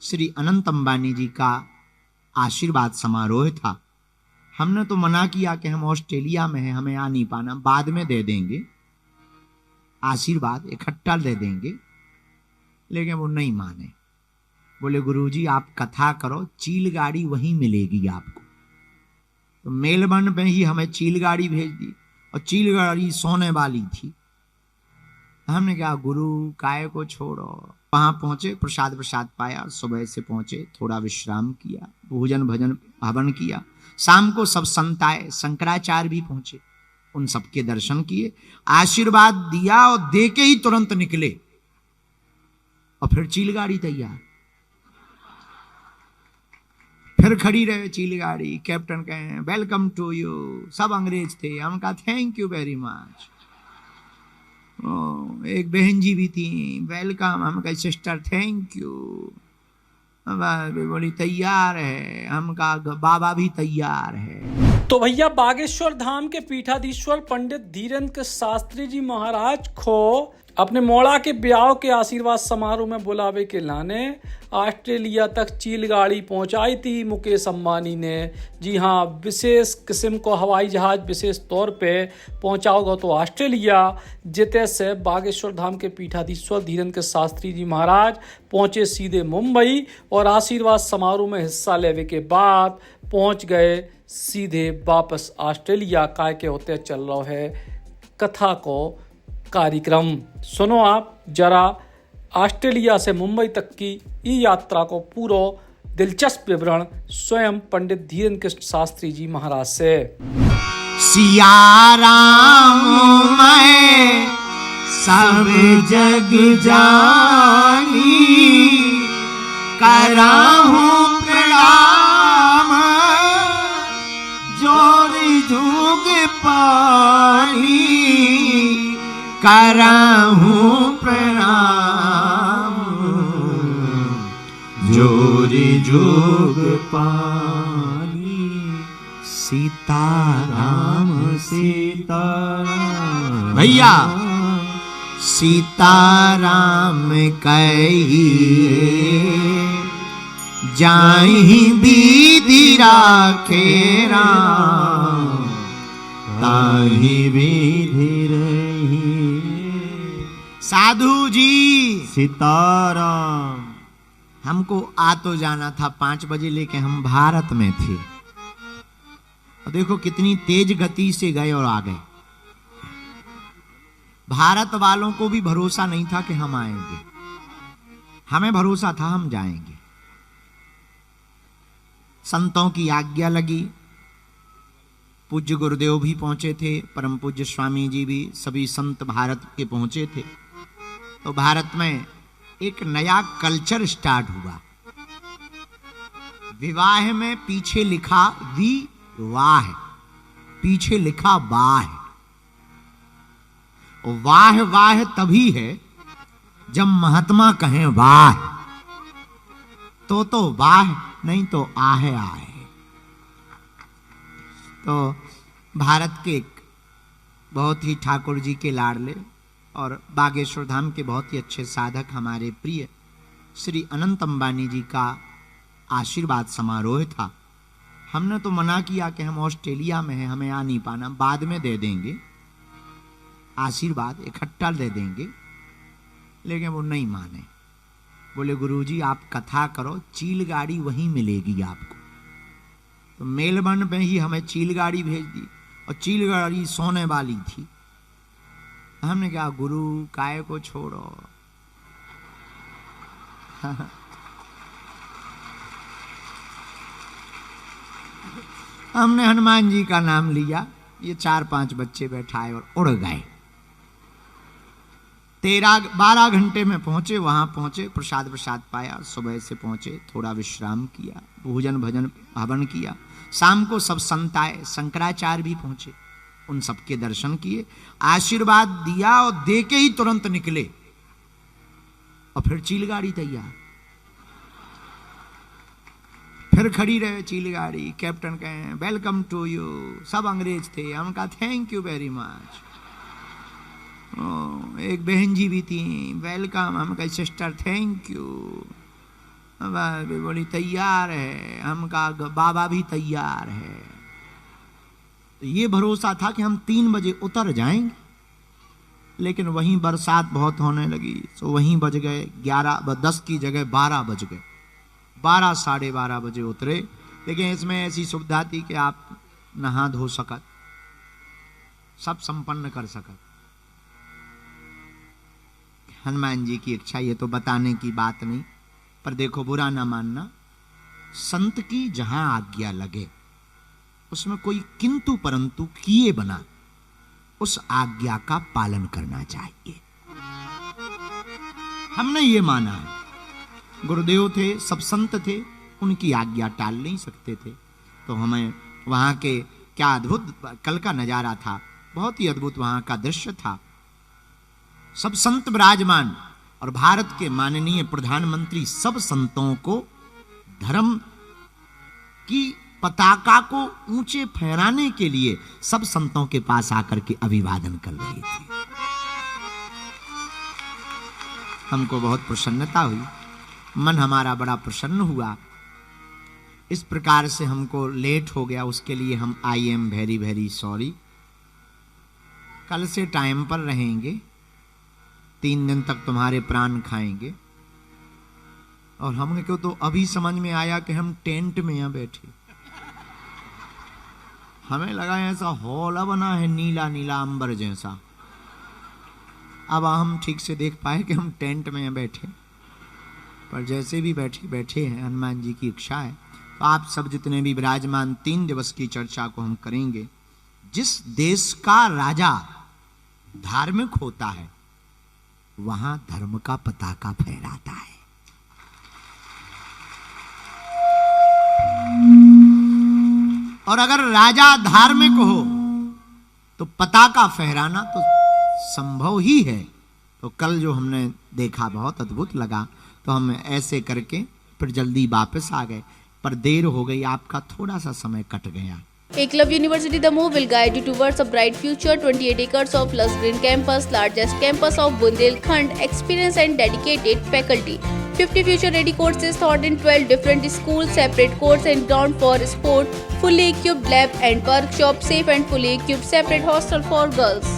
श्री अनंत अंबानी जी का आशीर्वाद समारोह था। हमने तो मना किया कि हम ऑस्ट्रेलिया में हैं, हमें आ नहीं पाना, बाद में दे देंगे, आशीर्वाद इकट्ठा दे देंगे। लेकिन वो नहीं माने, बोले गुरुजी आप कथा करो, चील गाड़ी वहीं मिलेगी आपको। तो मेलबर्न में ही हमें चील गाड़ी भेज दी, और चील गाड़ी सोने वाली थी। हमने कहा गुरु काय को छोड़ो। वहां पहुंचे, प्रसाद पाया, सुबह से पहुंचे, थोड़ा विश्राम किया, भोजन भजन हवन किया। शाम को सब संत आए, शंकराचार्य भी पहुंचे, उन सबके दर्शन किए, आशीर्वाद दिया और दे के ही तुरंत निकले। और फिर चील गाड़ी तैयार, फिर खड़ी रहे चील गाड़ी। कैप्टन कहे वेलकम टू यू, सब अंग्रेज थे। हम कहा थैंक यू वेरी मच। एक बहन जी भी थी, वेलकम। हम कहे सिस्टर थैंक यू। बोली तैयार है। हम कहा बाबा भी तैयार है। तो भैया बागेश्वर धाम के पीठाधीश्वर पंडित धीरेन्द्र शास्त्री जी महाराज को अपने मोड़ा के ब्याह के आशीर्वाद समारोह में बुलावे के लाने ऑस्ट्रेलिया तक चील गाड़ी पहुंचाई थी मुकेश अंबानी ने। जी हाँ, विशेष किस्म को हवाई जहाज विशेष तौर पे पहुंचाओगा तो ऑस्ट्रेलिया। जिते से बागेश्वर धाम के पीठाधीश्वर धीरेन्द्र शास्त्री जी महाराज पहुंचे सीधे मुंबई, और आशीर्वाद समारोह में हिस्सा लेवे के बाद पहुंच गए सीधे वापस ऑस्ट्रेलिया। काय के होते चल रहा है कथा को कार्यक्रम। सुनो आप जरा ऑस्ट्रेलिया से मुंबई तक की यात्रा को पूरा दिलचस्प विवरण स्वयं पंडित धीरेन्द्र शास्त्री जी महाराज से। सिया राम मैं सब जग जानी, कराहूं प्रणाम जोर जुग पानी, कराहूं प्रणाम जोरी जुग पानी। सीताराम सीताराम भैया, सीताराम कहिए जाहि विधि राखे राम, ताहि विधि रही। साधु जी सीताराम। हमको आ तो जाना था 5 बजे, लेकिन हम भारत में थे। और देखो कितनी तेज गति से गए और आ गए। भारत वालों को भी भरोसा नहीं था कि हम आएंगे, हमें भरोसा था हम जाएंगे। संतों की आज्ञा लगी, पूज्य गुरुदेव भी पहुंचे थे, परम पूज्य स्वामी जी भी, सभी संत भारत के पहुंचे थे। तो भारत में एक नया कल्चर स्टार्ट हुआ। विवाह में पीछे लिखा विवाह, पीछे लिखा वाह। वाह वाह तभी है जब महात्मा कहें वाह, तो वाह, नहीं तो आहे आहे। तो भारत के बहुत ही ठाकुर जी के लाडले और बागेश्वर धाम के बहुत ही अच्छे साधक हमारे प्रिय श्री अनंत अंबानी जी का आशीर्वाद समारोह था। हमने तो मना किया कि हम ऑस्ट्रेलिया में हैं, हमें आ नहीं पाना, बाद में दे देंगे, आशीर्वाद इकट्ठा दे देंगे। लेकिन वो नहीं माने, बोले गुरुजी आप कथा करो, चील गाड़ी वहीं मिलेगी आपको। तो मेलबर्न में ही हमें चील गाड़ी भेज दी, और चील गाड़ी सोने वाली थी। हमने कहा गुरु काय को छोड़ो। हमने हनुमान जी का नाम लिया, ये 4-5 बच्चे बैठाए और उड़ गए। 12 घंटे में पहुंचे, वहां पहुंचे, प्रसाद पाया, सुबह से पहुंचे, थोड़ा विश्राम किया, भोजन भजन हवन किया। शाम को सब संत आए, शंकराचार्य भी पहुंचे, उन सबके दर्शन किए, आशीर्वाद दिया और दे के ही तुरंत निकले। और फिर चील गाड़ी तैयार, फिर खड़ी रहे चील गाड़ी। कैप्टन कहे वेलकम टू यू, सब अंग्रेज थे। हम कहा थैंक यू वेरी मच। एक बहन जी भी थी, वेलकम। हम कहे सिस्टर थैंक यू। बोली तैयार है। हम कहा बाबा भी तैयार है। तो ये भरोसा था कि हम 3 बजे उतर जाएंगे, लेकिन वहीं बरसात बहुत होने लगी। तो वहीं बज गए 10 की जगह 12 बज गए। 12 साढ़े 12 बजे उतरे। लेकिन इसमें ऐसी सुविधा थी कि आप नहा धो सकत, सब संपन्न कर सकत। हनुमान जी की इच्छा, ये तो बताने की बात नहीं, पर देखो बुरा ना मानना, संत की जहां आज्ञा लगे उसमें कोई किंतु परंतु किए बना उस आज्ञा का पालन करना चाहिए। हमने ये माना है, गुरुदेव थे, सब संत थे, उनकी आज्ञा टाल नहीं सकते थे। तो हमें वहां के क्या अद्भुत कल का नजारा था, बहुत ही अद्भुत वहां का दृश्य था। सब संत विराजमान और भारत के माननीय प्रधानमंत्री सब संतों को धर्म की पताका को ऊंचे फहराने के लिए सब संतों के पास आकर के अभिवादन कर रहे थे। हमको बहुत प्रसन्नता हुई, मन हमारा बड़ा प्रसन्न हुआ। इस प्रकार से हमको लेट हो गया, उसके लिए हम I am very very sorry. कल से टाइम पर रहेंगे, 3 दिन तक तुम्हारे प्राण खाएंगे। और हमको तो अभी समझ में आया कि हम टेंट में यहाँ बैठे। हमें लगा ऐसा हॉल बना है नीला नीला अंबर जैसा। अब हम ठीक से देख पाए कि हम टेंट में यहाँ बैठे, पर जैसे भी बैठे हैं, हनुमान जी की इच्छा है। तो आप सब जितने भी विराजमान 3 दिवस की चर्चा को हम करेंगे। जिस देश का राजा धार्मिक होता है वहां धर्म का पताका फहराता है। और अगर राजा धार्मिक हो तो पताका फहराना तो संभव ही है। तो कल जो हमने देखा बहुत अद्भुत लगा। तो हम ऐसे करके फिर जल्दी वापस आ गए, पर देर हो गई, आपका थोड़ा सा समय कट गया। Eklavya University Damoh will guide you towards a bright future. 28 acres of lush green campus, largest campus of Bundelkhand, experienced and dedicated faculty. 50 future-ready courses taught in 12 different schools, separate courts and ground for sport, fully equipped lab and workshop, safe and fully equipped separate hostel for girls.